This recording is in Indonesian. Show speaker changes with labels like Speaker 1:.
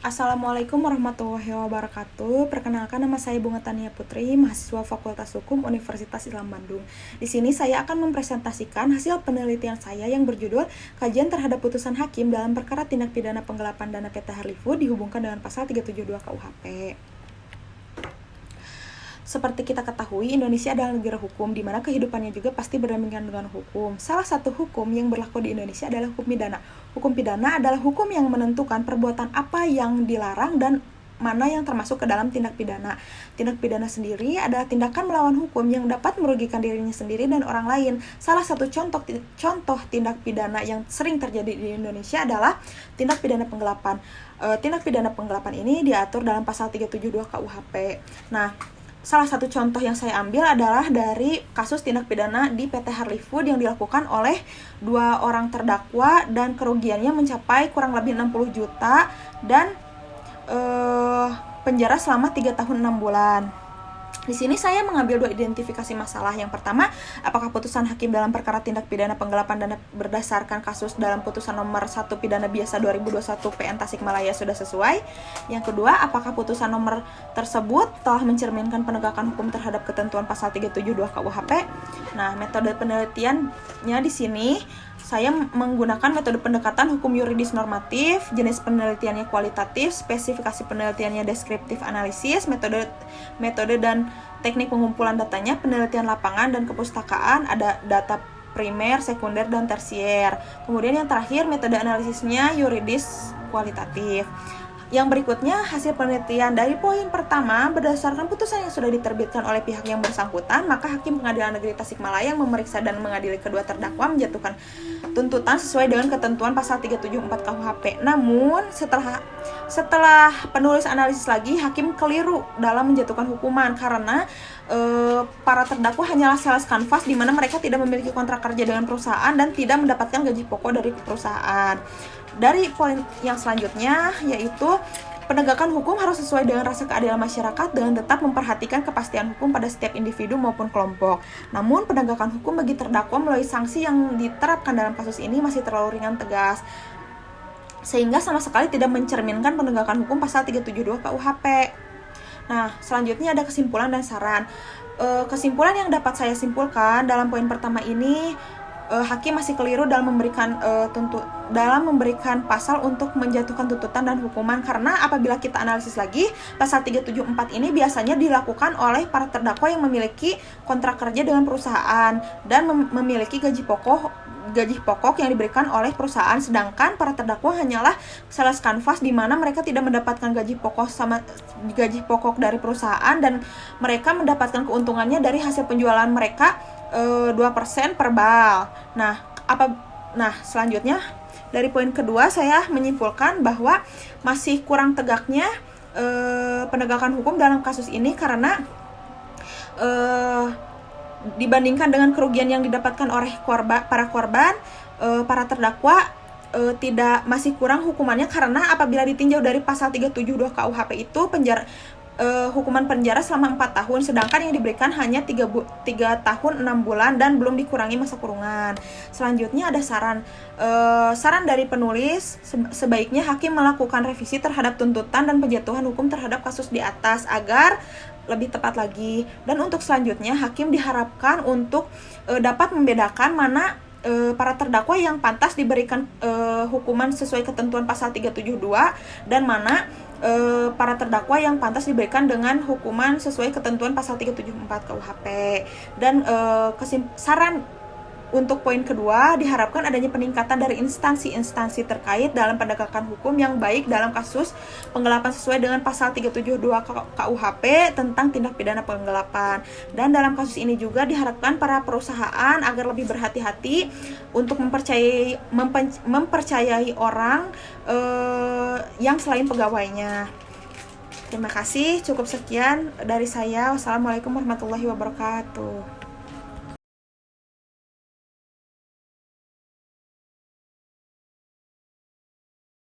Speaker 1: Assalamualaikum warahmatullahi wabarakatuh. Perkenalkan, nama saya Bunga Tania Putri, mahasiswa Fakultas Hukum Universitas Islam Bandung. Di sini saya akan mempresentasikan hasil penelitian saya yang berjudul Kajian terhadap putusan hakim dalam perkara tindak pidana penggelapan dana PT Harlifood dihubungkan dengan pasal 372 KUHP. Seperti kita ketahui, Indonesia adalah negara hukum, di mana kehidupannya juga pasti berdampingan dengan hukum. Salah satu hukum yang berlaku di Indonesia adalah hukum pidana. Hukum pidana adalah hukum yang menentukan perbuatan apa yang dilarang dan mana yang termasuk ke dalam tindak pidana. Tindak pidana sendiri adalah tindakan melawan hukum yang dapat merugikan dirinya sendiri dan orang lain. Salah satu contoh tindak pidana yang sering terjadi di Indonesia adalah tindak pidana penggelapan. Tindak pidana penggelapan ini diatur dalam pasal 372 KUHP. Nah, salah satu contoh yang saya ambil adalah dari kasus tindak pidana di PT Harlifood yang dilakukan oleh dua orang terdakwa dan kerugiannya mencapai kurang lebih 60 juta dan penjara selama 3 tahun 6 bulan. Di sini saya mengambil dua identifikasi masalah. Yang pertama, apakah putusan hakim dalam perkara tindak pidana penggelapan dana berdasarkan kasus dalam putusan nomor 1 pidana biasa 2021 PN Tasikmalaya sudah sesuai. Yang kedua, apakah putusan nomor tersebut telah mencerminkan penegakan hukum terhadap ketentuan pasal 372 KUHP. Nah, metode penelitiannya di sini saya menggunakan metode pendekatan hukum yuridis normatif, jenis penelitiannya kualitatif, spesifikasi penelitiannya deskriptif analisis, metode dan teknik pengumpulan datanya, penelitian lapangan dan kepustakaan, ada data primer, sekunder, dan tersier. Kemudian yang terakhir, metode analisisnya yuridis kualitatif. Yang berikutnya, hasil penelitian dari poin pertama, berdasarkan putusan yang sudah diterbitkan oleh pihak yang bersangkutan, maka Hakim Pengadilan Negeri Tasikmalaya yang memeriksa dan mengadili kedua terdakwa menjatuhkan tuntutan sesuai dengan ketentuan pasal 374 KUHP. Namun, setelah penulis analisis lagi, Hakim keliru dalam menjatuhkan hukuman karena para terdakwa hanyalah sales kanvas di mana mereka tidak memiliki kontrak kerja dengan perusahaan dan tidak mendapatkan gaji pokok dari perusahaan. Dari poin yang selanjutnya, yaitu penegakan hukum harus sesuai dengan rasa keadilan masyarakat dengan tetap memperhatikan kepastian hukum pada setiap individu maupun kelompok. Namun, penegakan hukum bagi terdakwa melalui sanksi yang diterapkan dalam kasus ini masih terlalu ringan tegas, sehingga sama sekali tidak mencerminkan penegakan hukum pasal 372 KUHP. Nah, selanjutnya ada kesimpulan dan saran. Kesimpulan yang dapat saya simpulkan dalam poin pertama ini, Hakim masih keliru dalam memberikan pasal untuk menjatuhkan tuntutan dan hukuman, karena apabila kita analisis lagi, pasal 374 ini biasanya dilakukan oleh para terdakwa yang memiliki kontrak kerja dengan perusahaan dan memiliki gaji pokok yang diberikan oleh perusahaan, sedangkan para terdakwa hanyalah sales kanvas di mana mereka tidak mendapatkan gaji pokok dari perusahaan dan mereka mendapatkan keuntungannya dari hasil penjualan mereka 2% per bal. Nah, selanjutnya dari poin kedua saya menyimpulkan bahwa masih kurang tegaknya penegakan hukum dalam kasus ini karena dibandingkan dengan kerugian yang didapatkan oleh para korban, para terdakwa masih kurang hukumannya, karena apabila ditinjau dari pasal 372 KUHP itu hukuman penjara selama 4 tahun, sedangkan yang diberikan hanya 3 tahun 6 bulan dan belum dikurangi masa kurungan. Selanjutnya ada saran dari penulis, sebaiknya hakim melakukan revisi terhadap tuntutan dan penjatuhan hukum terhadap kasus di atas agar lebih tepat lagi. Dan untuk selanjutnya, hakim diharapkan untuk dapat membedakan mana para terdakwa yang pantas diberikan hukuman sesuai ketentuan pasal 372 dan mana para terdakwa yang pantas diberikan dengan hukuman sesuai ketentuan pasal 374 KUHP. Dan saran untuk poin kedua, diharapkan adanya peningkatan dari instansi-instansi terkait dalam penegakan hukum yang baik dalam kasus penggelapan sesuai dengan pasal 372 KUHP tentang tindak pidana penggelapan. Dan dalam kasus ini juga diharapkan para perusahaan agar lebih berhati-hati untuk mempercayai orang yang selain pegawainya. Terima kasih, cukup sekian dari saya. Wassalamualaikum warahmatullahi wabarakatuh.